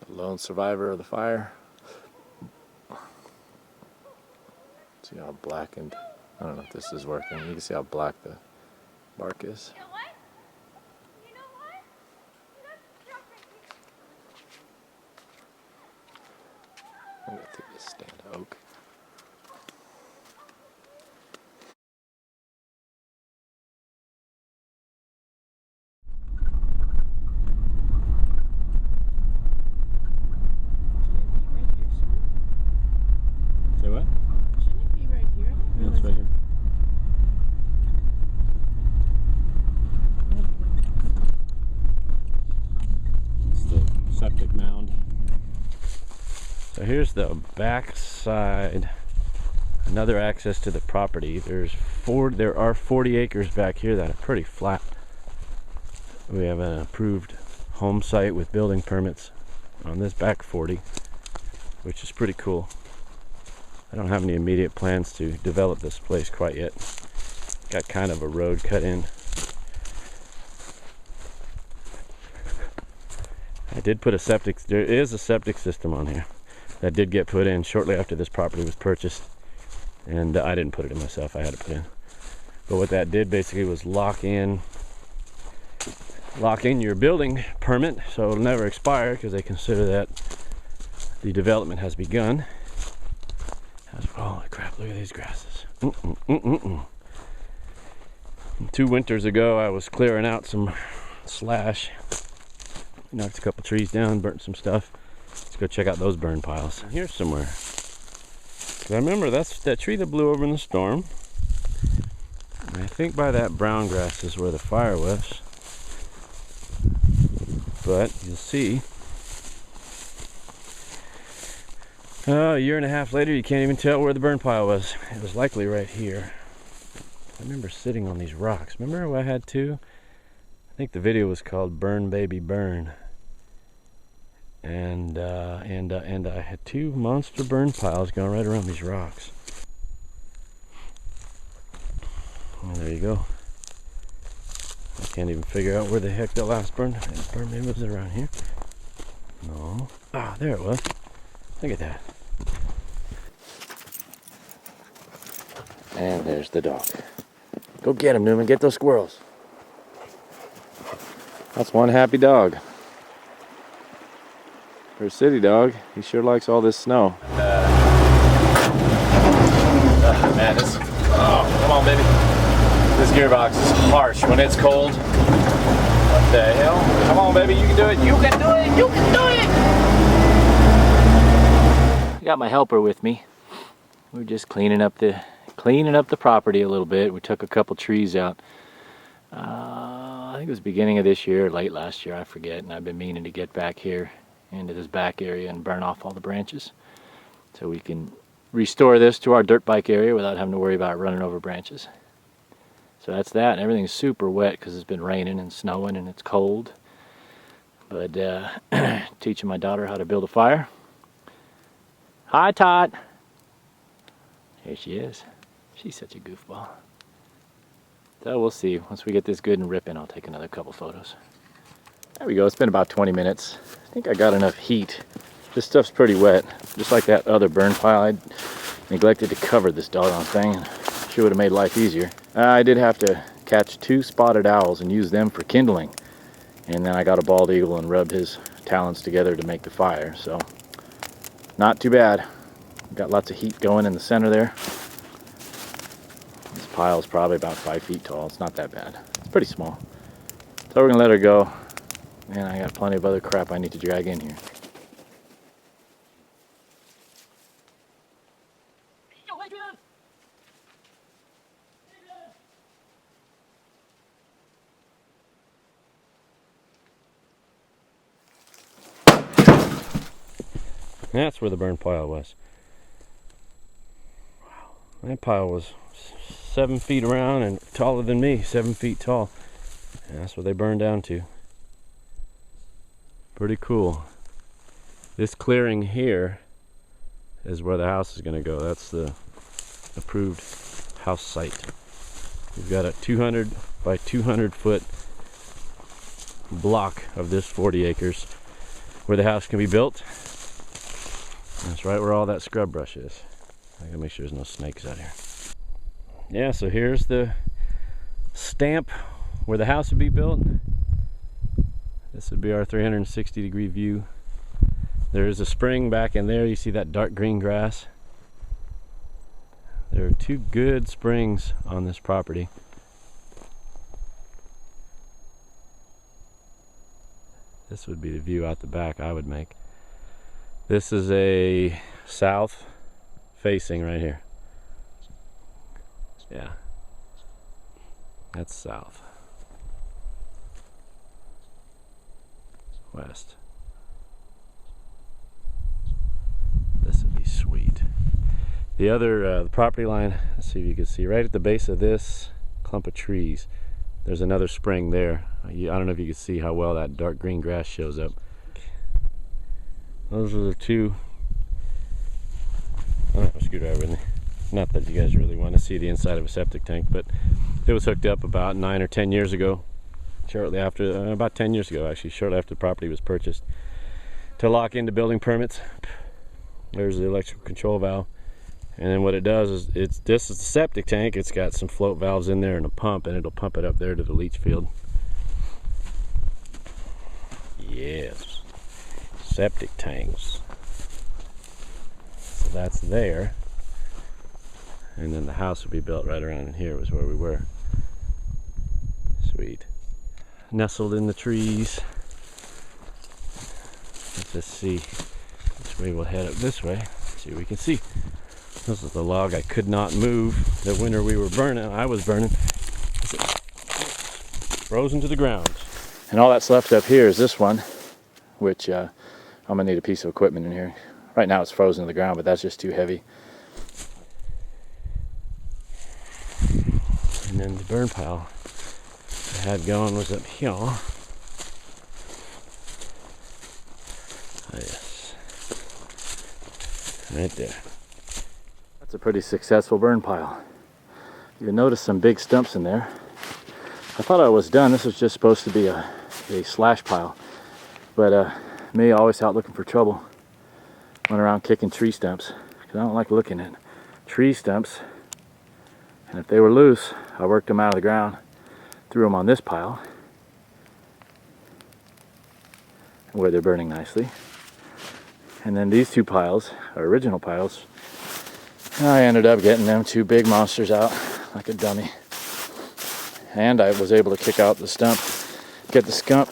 Lone survivor of the fire. See how blackened, I don't know if this is working. You can see how black the bark is. You know what? You know what? I'm gonna take this stand oak. Say what? Shouldn't it be right here? Yeah, it's right here. It's the septic mound. So here's the back side. Another access to the property. There are 40 acres back here that are pretty flat. We have an approved home site with building permits on this back 40, which is pretty cool. I don't have any immediate plans to develop this place quite yet. Got kind of a road cut in. I did put there is a septic system on here that did get put in shortly after this property was purchased. And I didn't put it in myself, I had to put in. But what that did basically was lock in your building permit so it'll never expire, because they consider that the development has begun. Holy crap, look at these grasses. 2 winters ago I was clearing out some slash. Knocked a couple trees down, burnt some stuff. Let's go check out those burn piles. Here's somewhere. I remember that's that tree that blew over in the storm. And I think by that brown grass is where the fire was. But you'll see, a year and a half later, you can't even tell where the burn pile was. It was likely right here. I remember sitting on these rocks. Remember I had two? I think the video was called "Burn Baby Burn." And I had 2 monster burn piles going right around these rocks. And there you go. I can't even figure out where the heck the last burn maybe was it around here? No. Ah, there it was. Look at that. And there's the dog. Go get him, Newman. Get those squirrels. That's one happy dog. For a city dog, he sure likes all this snow. Man, come on, baby. This gearbox is harsh when it's cold. What the hell? Come on, baby, you can do it. You can do it. You can do it. I got my helper with me. We're just cleaning up the property a little bit. We took a couple trees out. I think it was beginning of this year, late last year, I forget. And I've been meaning to get back here into this back area and burn off all the branches so we can restore this to our dirt bike area without having to worry about running over branches. So that's that, and everything's super wet because it's been raining and snowing and it's cold. But teaching my daughter how to build a fire. Hi, Tot. Here she is. She's such a goofball. So we'll see. Once we get this good and ripping, I'll take another couple photos. There we go. It's been about 20 minutes. I think I got enough heat. This stuff's pretty wet, just like that other burn pile. I neglected to cover this doggone thing. Sure would have made life easier. I did have to catch 2 spotted owls and use them for kindling. And then I got a bald eagle and rubbed his talons together to make the fire. So, not too bad. Got lots of heat going in the center there. This pile is probably about 5 feet tall. It's not that bad. It's pretty small. So we're gonna let her go. And I got plenty of other crap I need to drag in here. That's where the burn pile was. Wow. That pile was 7 feet around and taller than me, 7 feet tall. And that's what they burned down to. Pretty cool. This clearing here is where the house is going to go. That's the approved house site. We've got a 200 by 200 foot block of this 40 acres where the house can be built. That's right where all that scrub brush is. I gotta make sure there's no snakes out here. Yeah, so here's the stamp where the house would be built. This would be our 360-degree view. There's a spring back in there. You see that dark green grass? There are 2 good springs on this property. This would be the view out the back I would make. This is a south facing right here. Yeah, that's south. West. This would be sweet. The other the property line, let's see if you can see, right at the base of this clump of trees, there's another spring there. I don't know if you can see how well that dark green grass shows up. Those are the 2. I don't have a screwdriver with me. Not that you guys really want to see the inside of a septic tank, but it was hooked up about 9 or 10 years ago. Shortly after, about 10 years ago actually, shortly after the property was purchased. To lock into building permits, there's the electrical control valve. And then what it does is, this is the septic tank. It's got some float valves in there and a pump, and it'll pump it up there to the leach field. Yes, septic tanks. So that's there. And then the house would be built right around in here was where we were. Sweet. Nestled in the trees. Let's just see which way we'll head up this way. See what we can see. This is the log I could not move. The winter we were burning, I was burning. Frozen to the ground. And all that's left up here is this one, which I'm gonna need a piece of equipment in here. Right now it's frozen to the ground, but that's just too heavy. And then the burn pile I had going was up here. Oh, yes. Right there. That's a pretty successful burn pile. You'll notice some big stumps in there. I thought I was done. This was just supposed to be a slash pile. But me, always out looking for trouble. Went around kicking tree stumps, because I don't like looking at tree stumps. And if they were loose, I worked them out of the ground, threw them on this pile, where they're burning nicely. And then these 2 piles, our original piles, I ended up getting them 2 big monsters out like a dummy. And I was able to kick out the stump, get the stump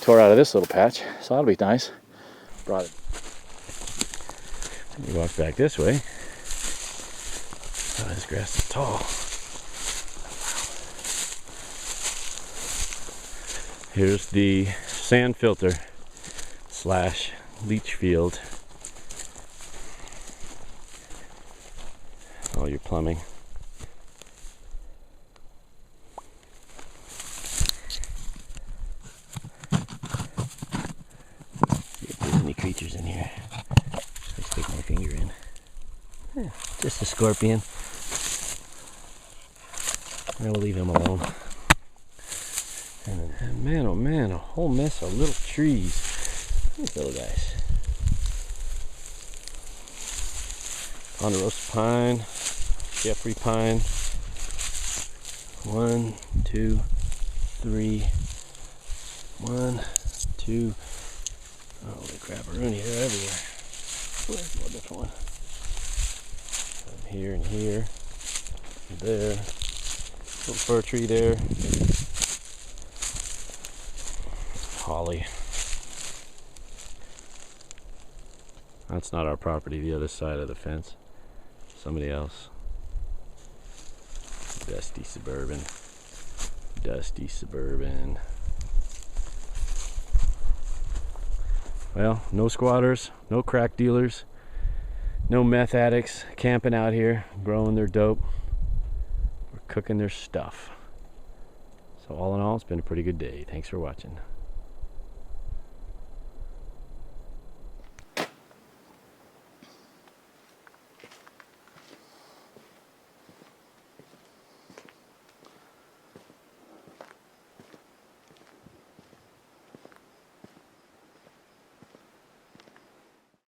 tore out of this little patch, so that'll be nice. Brought it. You walk back this way. Oh, this grass is tall. Here's the sand filter / leach field. All your plumbing. See if there's any creatures in here. Just stick my finger in. Yeah, just a scorpion. I will leave him alone. And man, oh man, a whole mess of little trees. These little guys. Ponderosa pine, Jeffrey pine. 1, 2, 3. 1, 2. Holy crap-a-rooney, they're everywhere. Where's one different one? Here and here. And there. Little fir tree there. Holly. That's not our property, the other side of the fence. Somebody else. Dusty suburban. Dusty suburban. Well, no squatters, no crack dealers, no meth addicts camping out here, growing their dope, or cooking their stuff. So all in all, it's been a pretty good day. Thanks for watching.